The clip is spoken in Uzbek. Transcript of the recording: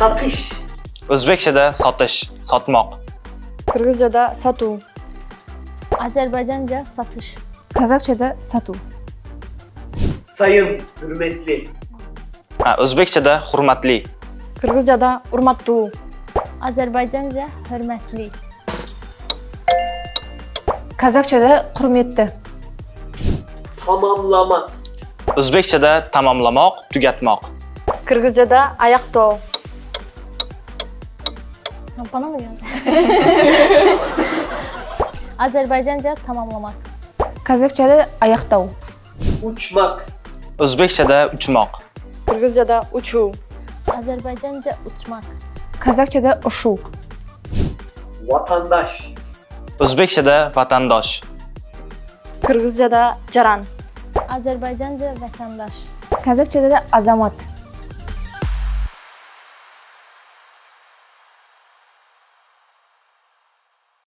Satış. O'zbekchada sotish, sotmoq. Qirg'izchada satuv. Ozarbayjoncha sotish. Qozog'chada satuv. Sayın, hürmetli. O'zbekchada hurmatli. Qirg'izchada hurmatli. Ozarbayjoncha hurmatli. Qozog'chada hurmatli. Tamamlamak. O'zbekchada tamomlamoq, tugatmoq. Qirg'izchada аяқтау. Bana mı geldi? Ozarbayjoncha tamomlamak. Qozog'chada аяқтау. Uçmak. O'zbekchada uchmoq. Qirg'izchada uchuv. Ozarbayjoncha uçmak. Qozog'chada ushuv. Vatandaş. O'zbekchada vatandosh. Qirg'izchada jaran. Ozarbayjoncha vatandosh. Qozog'chada azamat.